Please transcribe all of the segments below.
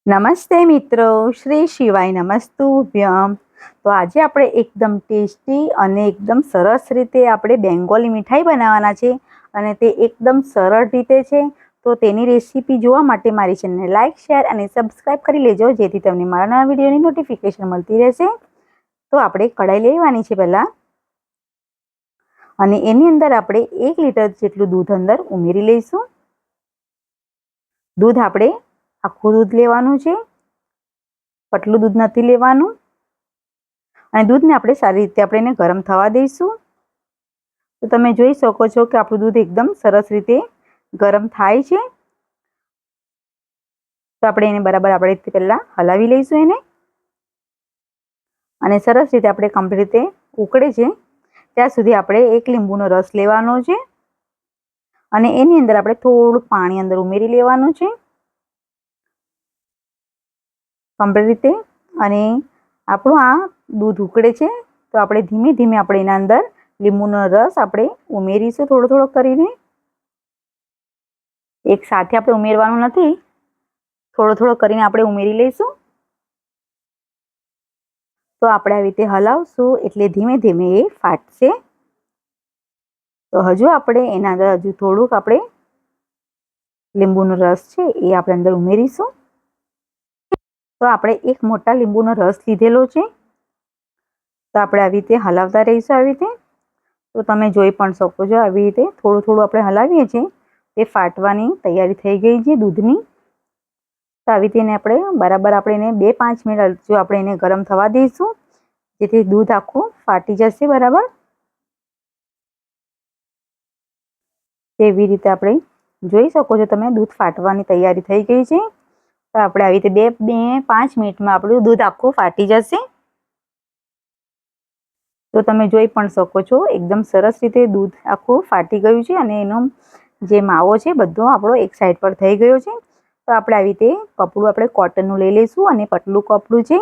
નમસ્તે મિત્રો, શ્રી શિવાય નમસ્તુભ્યમ. તો આજે આપણે એકદમ ટેસ્ટી અને એકદમ સરસ રીતે આપણે બેંગોલી મીઠાઈ બનાવવાના છે અને તે એકદમ સરળ રીતે છે. તો તેની રેસીપી જોવા માટે મારી ચેનલને લાઇક, શેર અને સબસ્ક્રાઈબ કરી લેજો, જેથી તમને મારા નવા વિડીયોની નોટિફિકેશન મળતી રહેશે. તો આપણે કઢાઈ લેવાની છે પહેલાં, અને એની અંદર આપણે 1 લીટર જેટલું દૂધ અંદર ઉમેરી લઈશું. દૂધ આપણે આખું દૂધ લેવાનું છે, પતલું દૂધ નથી લેવાનું. અને દૂધને આપણે સારી રીતે આપણે એને ગરમ થવા દઈશું. તો તમે જોઈ શકો છો કે આપણું દૂધ એકદમ સરસ રીતે ગરમ થાય છે. તો આપણે એને બરાબર આપણે પહેલાં હલાવી લઈશું એને, અને સરસ રીતે આપણે કમ્પ્લીટ રીતે ઉકળે છે ત્યાં સુધી આપણે 1 લીંબુનો રસ લેવાનો છે, અને એની અંદર આપણે થોડું પાણી અંદર ઉમેરી લેવાનું છે કમ્પ્લીટ રીતે. અને આપણું આ દૂધ ઉકળે છે તો આપણે ધીમે ધીમે આપણે એના અંદર લીંબુનો રસ આપણે ઉમેરીશું થોડો થોડો કરીને. એક સાથે આપણે ઉમેરવાનું નથી, થોડો થોડો કરીને આપણે ઉમેરી લઈશું. તો આપણે આવી રીતે હલાવશું એટલે ધીમે ધીમે એ ફાટશે. તો હજુ આપણે એના અંદર હજુ થોડુંક આપણે લીંબુનો રસ છે એ આપણે અંદર ઉમેરીશું. તો આપણે 1 મોટા લીંબુનો રસ લીધેલો છે. તો આપણે આવી રીતે હલાવતા રહીશું આવી રીતે. તો તમે જોઈ પણ શકો છો આવી રીતે થોડું થોડું આપણે હલાવીએ છીએ તે ફાટવાની તૈયારી થઈ ગઈ છે દૂધની. તો આવી રીતે એને આપણે બરાબર આપણે એને 2-5 મિનિટ જો આપણે એને ગરમ થવા દઈશું, જેથી દૂધ આખું ફાટી જશે બરાબર. તેવી રીતે આપણે જોઈ શકો છો તમે દૂધ ફાટવાની તૈયારી થઈ ગઈ છે. તો આપણે આવી રીતે 2-5 મિનિટમાં આપણું દૂધ આખું ફાટી જશે. તો તમે જોઈ પણ શકો છો એકદમ સરસ રીતે દૂધ આખું ફાટી ગયું છે, અને એનો જે માવો છે બધો આપણો એક સાઈડ પર થઈ ગયો છે. તો આપણે આવી રીતે કપડું આપણે કોટનનું લઈ લઈશું, અને પતલું કપડું છે,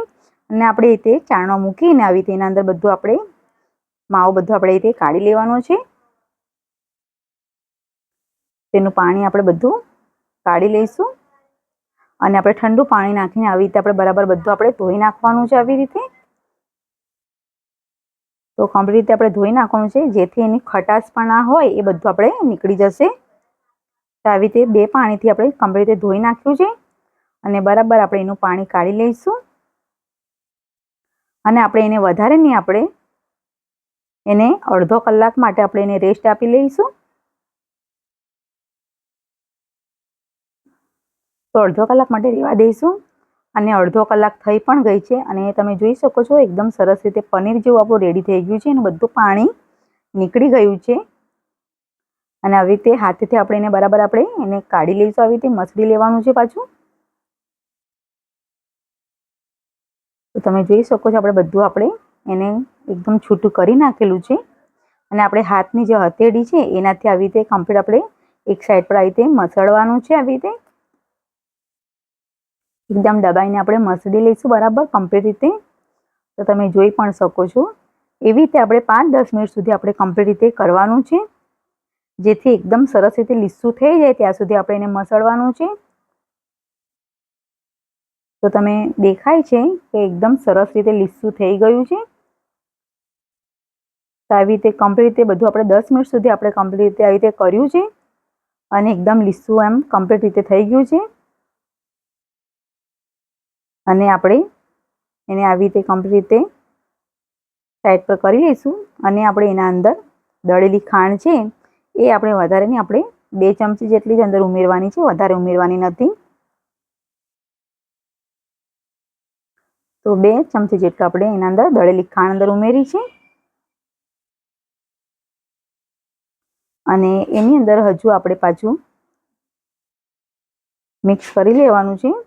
અને આપણે એ રીતે ચાણો મૂકીને આવી રીતે એના અંદર બધું આપણે માવો બધો આપણે એ રીતે કાઢી લેવાનો છે. તેનું પાણી આપણે બધું કાઢી લઈશું, અને આપણે ઠંડુ પાણી નાખીને આવી રીતે આપણે બરાબર બધું આપણે ધોઈ નાખવાનું છે આવી રીતે. તો કમ્પ્લીટ રીતે આપણે ધોઈ નાખવાનું છે, જેથી એની ખટાશ પણ ના હોય એ બધું આપણે નીકળી જશે. તો આવી રીતે 2 પાણીથી આપણે કમ્પ્લીટ રીતે ધોઈ નાખ્યું છે, અને બરાબર આપણે એનું પાણી કાઢી લઈશું. અને આપણે એને વધારે નહીં, આપણે એને અડધો કલાક માટે આપણે એને રેસ્ટ આપી લઈશું. તો અડધો કલાક માટે રહેવા દઈશું. અને અડધો કલાક થઈ પણ ગઈ છે, અને તમે જોઈ શકો છો એકદમ સરસ રીતે પનીર જેવું આપણું રેડી થઈ ગયું છે. એનું બધું પાણી નીકળી ગયું છે, અને આવી રીતે હાથેથી આપણે એને બરાબર આપણે એને કાઢી લઈશું. આવી રીતે મસળી લેવાનું છે પાછું. તો તમે જોઈ શકો છો આપણે બધું આપણે એને એકદમ છૂટું કરી નાખેલું છે, અને આપણે હાથની જે હથેળી છે એનાથી આવી રીતે કમ્પ્લીટ આપણે એક સાઈડ પર આવી રીતે મસળવાનું છે આવી રીતે. એકદમ દબાઈને આપણે મસળી લઈશું બરાબર કમ્પ્લીટ રીતે. તો તમે જોઈ પણ શકો છો એવી રીતે આપણે 5-10 મિનિટ સુધી આપણે કમ્પ્લીટ રીતે કરવાનું છે, જેથી એકદમ સરસ રીતે લીસું થઈ જાય ત્યાં સુધી આપણે એને મસળવાનું છે. તો તમે દેખાય છે કે એકદમ સરસ રીતે લીસું થઈ ગયું છે. તો આવી રીતે કમ્પ્લીટ રીતે બધું આપણે 10 મિનિટ સુધી આપણે કમ્પ્લીટ રીતે આવી રીતે કર્યું છે, અને એકદમ લીસું એમ કમ્પ્લીટ રીતે થઈ ગયું છે. અને આપણે એને આવી રીતે કમ્પ્લીટ રીતે સાઈડ પર કરી લઈશું, અને આપણે એના અંદર દળેલી ખાંડ છે એ આપણે વધારે નહીં, આપણે 2 ચમચી જેટલી જ અંદર ઉમેરવાની છે, વધારે ઉમેરવાની નથી. તો 2 ચમચી જેટલું આપણે એના અંદર દળેલી ખાંડ અંદર ઉમેરી છે, અને એની અંદર હજુ આપણે પાછું મિક્સ કરી લેવાનું છે.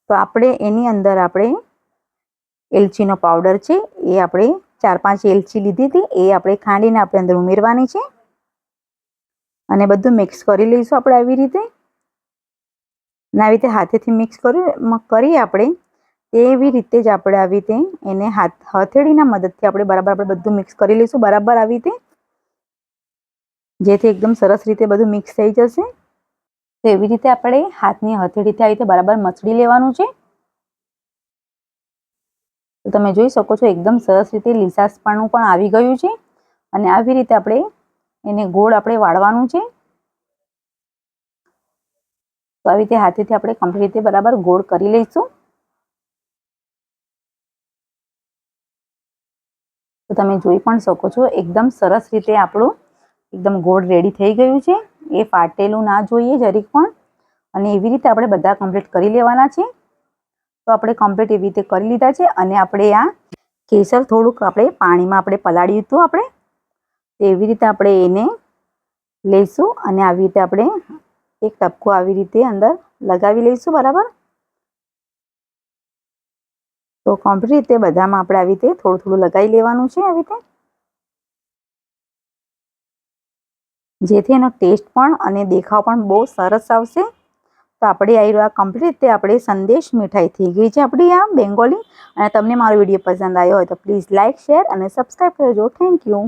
તો આપણે એની અંદર આપણે એલચીનો પાવડર છે એ આપણે 4-5 એલચી લીધી હતી, એ આપણે ખાંડીને આપણે અંદર ઉમેરવાની છે, અને બધું મિક્સ કરી લઈશું આપણે આવી રીતે. અને આવી રીતે હાથેથી મિક્સ કરી આપણે તેવી રીતે જ આપણે આવી રીતે એને હથેળીના મદદથી આપણે બરાબર આપણે બધું મિક્સ કરી લઈશું બરાબર આવી રીતે, જેથી એકદમ સરસ રીતે બધું મિક્સ થઈ જશે. તો એવી રીતે આપણે હાથની હથેળીથી આવી રીતે બરાબર મચડી લેવાનું છે. તો તમે જોઈ શકો છો એકદમ સરસ રીતે લીસાસપણું પણ આવી ગયું છે. અને આવી રીતે આપણે એને ગોળ આપણે વાળવાનું છે. તો આવી રીતે હાથેથી આપણે કમ્પ્લીટ રીતે બરાબર ગોળ કરી લઈશું. તો તમે જોઈ પણ શકો છો એકદમ સરસ રીતે આપણું એકદમ ગોળ રેડી થઈ ગયું છે. એ ફાટેલું ના જોઈએ જરીક પણ. અને એવી રીતે આપણે બધા કમ્પ્લીટ કરી લેવાના છે. તો આપણે કમ્પ્લીટ એવી રીતે કરી લીધા છે. અને આપણે આ કેસર થોડુંક આપણે પાણીમાં આપણે પલાળ્યું હતું આપણે. એવી રીતે આપણે એને લઈશું અને આવી રીતે આપણે એક ટપકો આવી રીતે અંદર લગાવી લઈશું બરાબર. તો કમ્પ્લીટ રીતે બધામાં આપણે આવી રીતે થોડું થોડું લગાવી લેવાનું છે આવી રીતે. જેથી એનો ટેસ્ટ પણ અને દેખાવ પણ બહુ સરસ આવશે. તો આપણે આ કમ્પ્લીટ રીતે આપણે સંદેશ મીઠાઈ થઈ ગઈ છે આપણી આ બેંગોલી. અને તમને મારો વિડીયો પસંદ આવ્યો હોય તો પ્લીઝ લાઇક, શેર અને સબસ્ક્રાઈબ કરજો. Thank you.